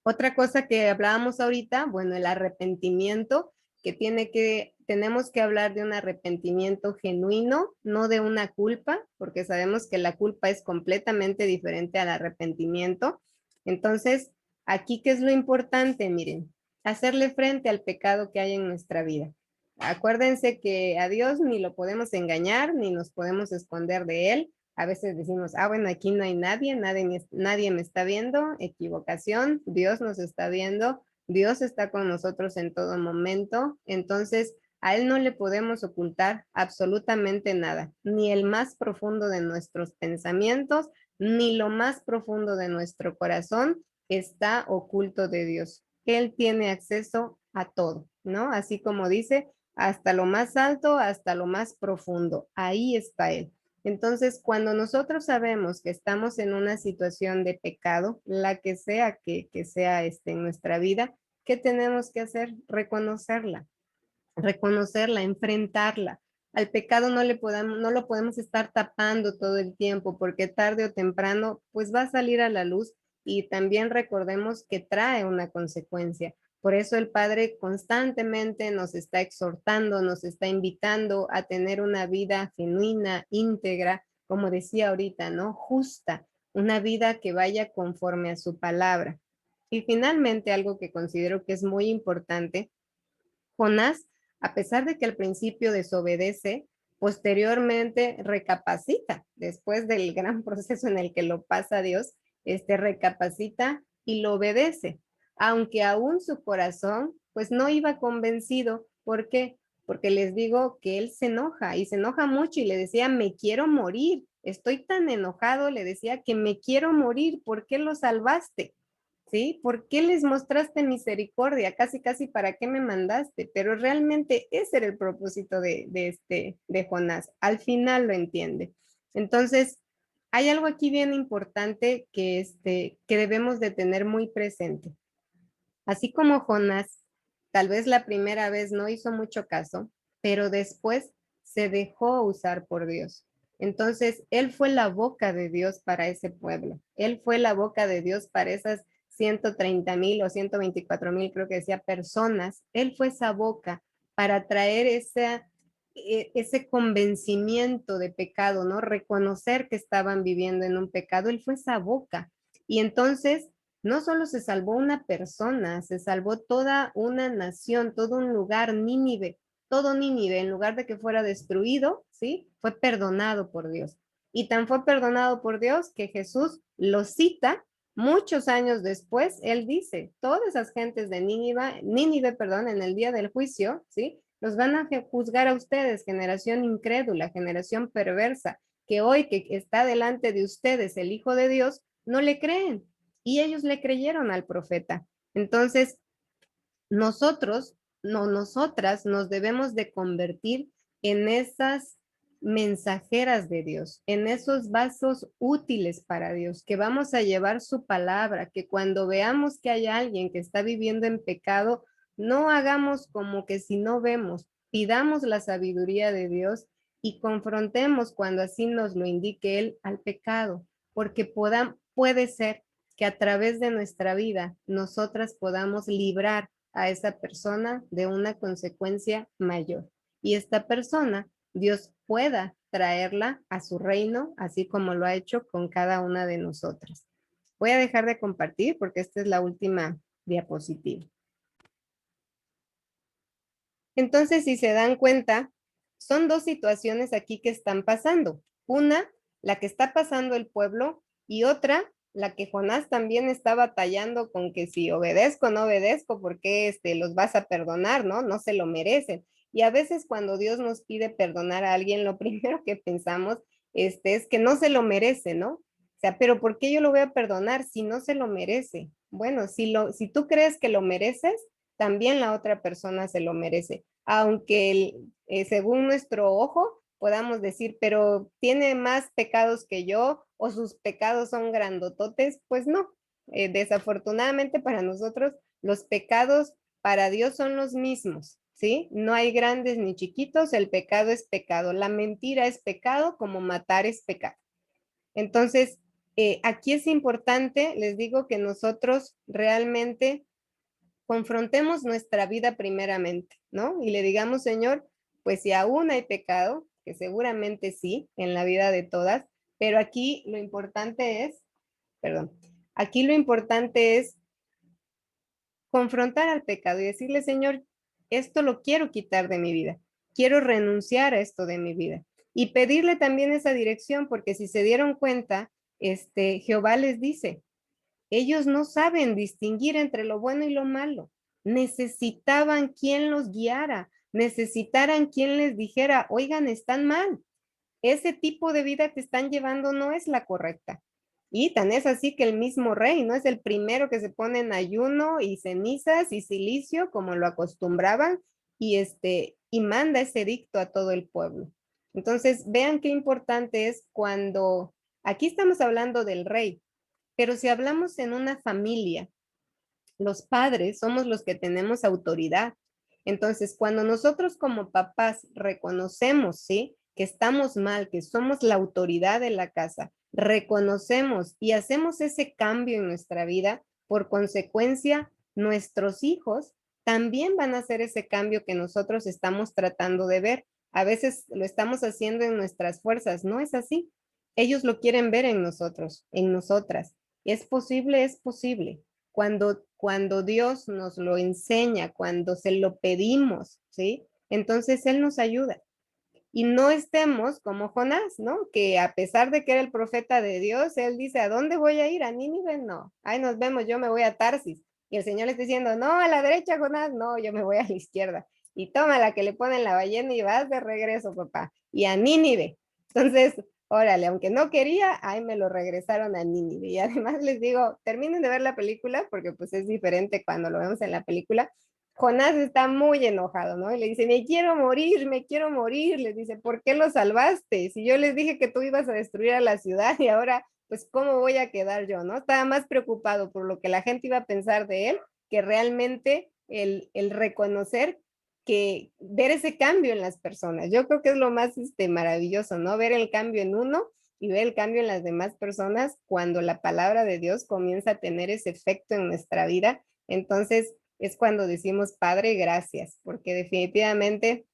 Otra cosa que hablábamos ahorita, bueno, el arrepentimiento, que tenemos que hablar de un arrepentimiento genuino, no de una culpa, porque sabemos que la culpa es completamente diferente al arrepentimiento. Entonces, aquí, ¿qué es lo importante? Miren, hacerle frente al pecado que hay en nuestra vida. Acuérdense que a Dios ni lo podemos engañar, ni nos podemos esconder de Él. A veces decimos, bueno, aquí no hay nadie, nadie me está viendo, equivocación, Dios nos está viendo, Dios está con nosotros en todo momento, entonces a Él no le podemos ocultar absolutamente nada, ni el más profundo de nuestros pensamientos, ni lo más profundo de nuestro corazón está oculto de Dios. Él tiene acceso a todo, ¿no? Así como dice, hasta lo más alto, hasta lo más profundo, ahí está Él. Entonces, cuando nosotros sabemos que estamos en una situación de pecado, la que sea que sea en nuestra vida, ¿qué tenemos que hacer? Reconocerla, enfrentarla. Al pecado no lo podemos estar tapando todo el tiempo, porque tarde o temprano pues va a salir a la luz, y también recordemos que trae una consecuencia. Por eso el Padre constantemente nos está exhortando, nos está invitando a tener una vida genuina, íntegra, como decía ahorita, ¿no? Justa, una vida que vaya conforme a su palabra. Y finalmente, algo que considero que es muy importante, Jonás, a pesar de que al principio desobedece, posteriormente recapacita, después del gran proceso en el que lo pasa Dios, recapacita y lo obedece, aunque aún su corazón pues no iba convencido. ¿Por qué? Porque les digo que él se enoja, y se enoja mucho, y le decía, me quiero morir, estoy tan enojado, le decía, que me quiero morir. ¿Por qué lo salvaste? ¿Sí? ¿Por qué les mostraste misericordia? Casi, casi, ¿para qué me mandaste? Pero realmente ese era el propósito de Jonás. Al final lo entiende. Entonces, hay algo aquí bien importante que debemos de tener muy presente. Así como Jonás, tal vez la primera vez no hizo mucho caso, pero después se dejó usar por Dios. Entonces, él fue la boca de Dios para ese pueblo. Él fue la boca de Dios para esas 130,000 o 124,000, creo que decía, personas. Él fue esa boca para traer ese convencimiento de pecado, ¿no? Reconocer que estaban viviendo en un pecado. Él fue esa boca. Y entonces, no solo se salvó una persona, se salvó toda una nación, todo un lugar, Nínive. Todo Nínive, en lugar de que fuera destruido, ¿sí? Fue perdonado por Dios. Y tan fue perdonado por Dios que Jesús lo cita muchos años después. Él dice, todas esas gentes de Nínive, perdón, en el día del juicio, ¿sí? Los van a juzgar a ustedes, generación incrédula, generación perversa, que hoy que está delante de ustedes el Hijo de Dios, no le creen. Y ellos le creyeron al profeta. Entonces, nosotras nos debemos de convertir en esas mensajeras de Dios, en esos vasos útiles para Dios, que vamos a llevar su palabra, que cuando veamos que hay alguien que está viviendo en pecado, no hagamos como que si no vemos, pidamos la sabiduría de Dios y confrontemos, cuando así nos lo indique Él, al pecado, porque puede ser que a través de nuestra vida nosotras podamos librar a esa persona de una consecuencia mayor. Y esta persona, Dios pueda traerla a su reino, así como lo ha hecho con cada una de nosotras. Voy a dejar de compartir porque esta es la última diapositiva. Entonces, si se dan cuenta, son dos situaciones aquí que están pasando. Una, la que está pasando el pueblo, y otra, la que Jonás también está batallando con que si obedezco o no obedezco, ¿por qué los vas a perdonar, no? No se lo merecen. Y a veces cuando Dios nos pide perdonar a alguien, lo primero que pensamos es que no se lo merece, ¿no? O sea, pero ¿por qué yo lo voy a perdonar si no se lo merece? Bueno, si tú crees que lo mereces, también la otra persona se lo merece. Aunque según nuestro ojo podamos decir, pero tiene más pecados que yo o sus pecados son grandototes, pues no. Desafortunadamente para nosotros, los pecados para Dios son los mismos, ¿sí? No hay grandes ni chiquitos, el pecado es pecado, la mentira es pecado, como matar es pecado. Entonces, aquí es importante, les digo, que nosotros realmente confrontemos nuestra vida primeramente, ¿no? Y le digamos, Señor, pues si aún hay pecado, que seguramente sí, en la vida de todas, pero aquí lo importante es, perdón, aquí lo importante es confrontar al pecado y decirle, Señor, esto lo quiero quitar de mi vida, quiero renunciar a esto de mi vida. Y pedirle también esa dirección, porque si se dieron cuenta, Jehová les dice, ellos no saben distinguir entre lo bueno y lo malo. Necesitaban quien los guiara, necesitaran quien les dijera, oigan, están mal. Ese tipo de vida que están llevando no es la correcta. Y tan es así que el mismo rey no es el primero que se pone en ayuno y cenizas y silicio como lo acostumbraban y manda ese dicto a todo el pueblo. Entonces, vean qué importante es cuando aquí estamos hablando del rey, pero si hablamos en una familia, los padres somos los que tenemos autoridad. Entonces, cuando nosotros como papás reconocemos, ¿sí? Que estamos mal, que somos la autoridad de la casa, reconocemos y hacemos ese cambio en nuestra vida, por consecuencia, nuestros hijos también van a hacer ese cambio que nosotros estamos tratando de ver. A veces lo estamos haciendo en nuestras fuerzas, no es así. Ellos lo quieren ver en nosotros, en nosotras. ¿Es posible? Es posible. Cuando Dios nos lo enseña, cuando se lo pedimos, ¿sí? Entonces Él nos ayuda. Y no estemos como Jonás, ¿no? Que a pesar de que era el profeta de Dios, él dice, ¿a dónde voy a ir? ¿A Nínive? No. Ahí nos vemos, yo me voy a Tarsis. Y el Señor le está diciendo, no, a la derecha, Jonás, no, yo me voy a la izquierda. Y toma la que le ponen la ballena y vas de regreso, papá. Y a Nínive. Entonces, órale, aunque no quería, ahí me lo regresaron a Nínive. Y además les digo, terminen de ver la película, porque pues es diferente cuando lo vemos en la película. Jonás está muy enojado, ¿no? Y le dice, me quiero morir, me quiero morir. Le dice, ¿por qué lo salvaste? Si yo les dije que tú ibas a destruir a la ciudad y ahora, pues, ¿cómo voy a quedar yo, no? Estaba más preocupado por lo que la gente iba a pensar de él que realmente el reconocer que ver ese cambio en las personas. Yo creo que es lo más maravilloso, ¿no? Ver el cambio en uno y ver el cambio en las demás personas cuando la palabra de Dios comienza a tener ese efecto en nuestra vida. Entonces, es cuando decimos, Padre, gracias, porque definitivamente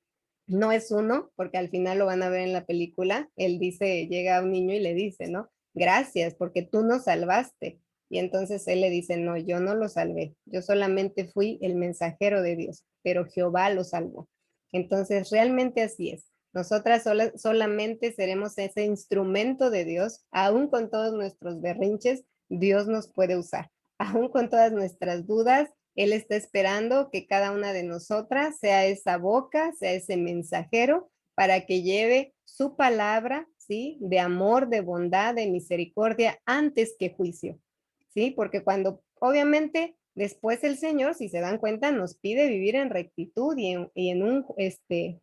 no es uno, porque al final lo van a ver en la película, él dice, llega un niño y le dice, ¿no? Gracias, porque tú nos salvaste. Y entonces él le dice, no, yo no lo salvé, yo solamente fui el mensajero de Dios, pero Jehová lo salvó. Entonces, realmente así es. Nosotras solamente seremos ese instrumento de Dios, aún con todos nuestros berrinches, Dios nos puede usar. Aún con todas nuestras dudas, Él está esperando que cada una de nosotras sea esa boca, sea ese mensajero para que lleve su palabra, ¿sí? De amor, de bondad, de misericordia antes que juicio, ¿sí? Porque cuando, obviamente, después el Señor, si se dan cuenta, nos pide vivir en rectitud y en un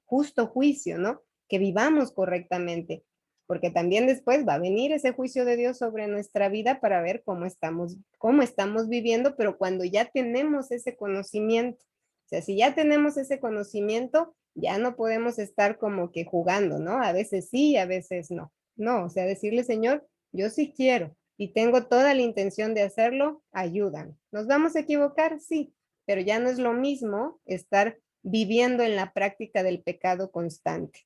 justo juicio, ¿no? Que vivamos correctamente, porque también después va a venir ese juicio de Dios sobre nuestra vida para ver cómo estamos viviendo, pero cuando ya tenemos ese conocimiento, o sea, si ya tenemos ese conocimiento, ya no podemos estar como que jugando, ¿no? A veces sí, a veces no. No, o sea, decirle, Señor, yo sí quiero y tengo toda la intención de hacerlo, ayúdame. ¿Nos vamos a equivocar? Sí, pero ya no es lo mismo estar viviendo en la práctica del pecado constante.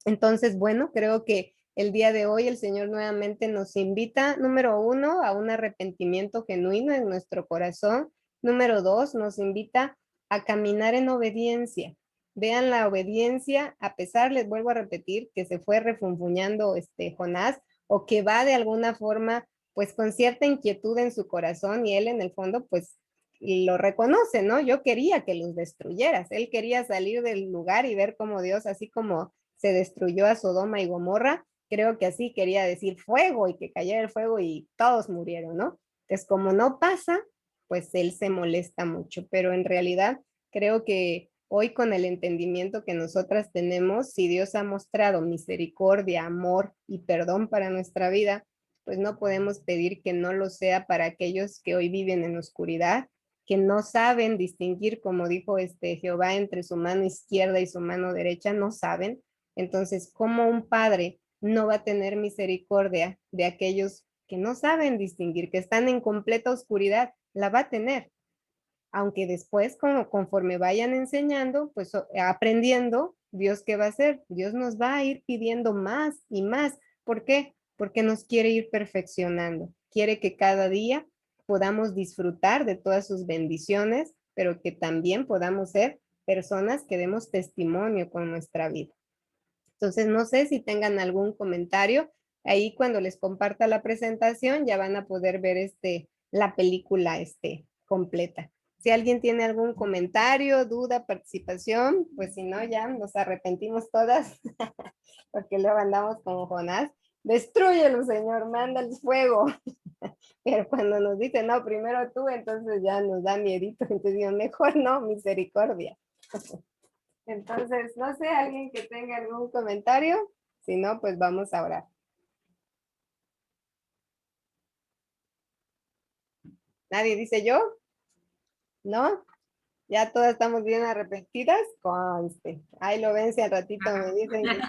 Entonces, bueno, creo que el día de hoy el Señor nuevamente nos invita, número 1, a un arrepentimiento genuino en nuestro corazón. Número 2, nos invita a caminar en obediencia. Vean la obediencia, a pesar, les vuelvo a repetir, que se fue refunfuñando Jonás o que va de alguna forma pues con cierta inquietud en su corazón y él en el fondo pues lo reconoce, ¿no? Yo quería que los destruyeras. Él quería salir del lugar y ver cómo Dios, así como se destruyó a Sodoma y Gomorra, creo que así quería decir fuego y que cayera el fuego y todos murieron, ¿no? Entonces, como no pasa, pues él se molesta mucho, pero en realidad creo que hoy con el entendimiento que nosotras tenemos, si Dios ha mostrado misericordia, amor y perdón para nuestra vida, pues no podemos pedir que no lo sea para aquellos que hoy viven en oscuridad, que no saben distinguir, como dijo Jehová, entre su mano izquierda y su mano derecha, no saben. Entonces, ¿cómo un padre no va a tener misericordia de aquellos que no saben distinguir, que están en completa oscuridad? La va a tener. Aunque después, conforme vayan enseñando, pues aprendiendo, Dios qué va a hacer? Dios nos va a ir pidiendo más y más. ¿Por qué? Porque nos quiere ir perfeccionando. Quiere que cada día podamos disfrutar de todas sus bendiciones, pero que también podamos ser personas que demos testimonio con nuestra vida. Entonces, no sé si tengan algún comentario. Ahí cuando les comparta la presentación ya van a poder ver la película completa. Si alguien tiene algún comentario, duda, participación, pues si no, ya nos arrepentimos todas, porque luego andamos como Jonás. Destrúyelo, Señor, mándales fuego. Pero cuando nos dice, no, primero tú, entonces ya nos da miedito. Entonces digo, mejor no, misericordia. Entonces, no sé, alguien que tenga algún comentario. Si no, pues vamos a orar. ¿Nadie dice yo? ¿No? Ya todas estamos bien arrepentidas. Conste. Ahí lo ven si al ratito me dicen que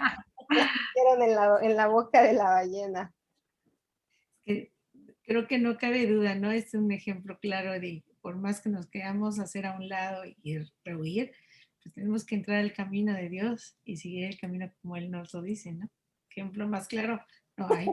metieron en la boca de la ballena. Creo que no cabe duda, ¿no? Es un ejemplo claro de, por más que nos queramos hacer a un lado y rehuir, pues tenemos que entrar al camino de Dios y seguir el camino como Él nos lo dice, ¿no? Ejemplo más claro no hay.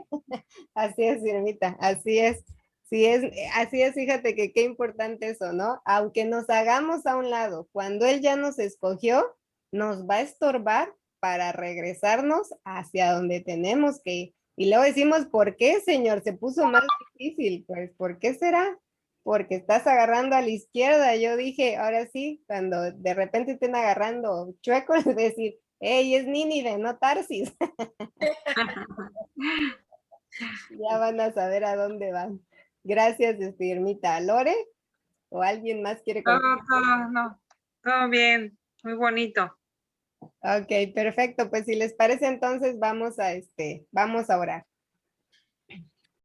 Así es, Irmita, así es. Sí así es, fíjate que qué importante eso, ¿no? Aunque nos hagamos a un lado, cuando Él ya nos escogió, nos va a estorbar para regresarnos hacia donde tenemos que ir. Y luego decimos, ¿por qué, Señor? Se puso más difícil. Pues, ¿por qué será? Porque estás agarrando a la izquierda. Yo dije, ahora sí, cuando de repente estén agarrando chueco, es decir, hey, es Nínive, no Tarsis. Ya van a saber a dónde van. Gracias, Irmita. ¿Lore? ¿O alguien más quiere contar? No, todo bien, muy bonito. Ok, perfecto. Pues si les parece, entonces vamos a orar.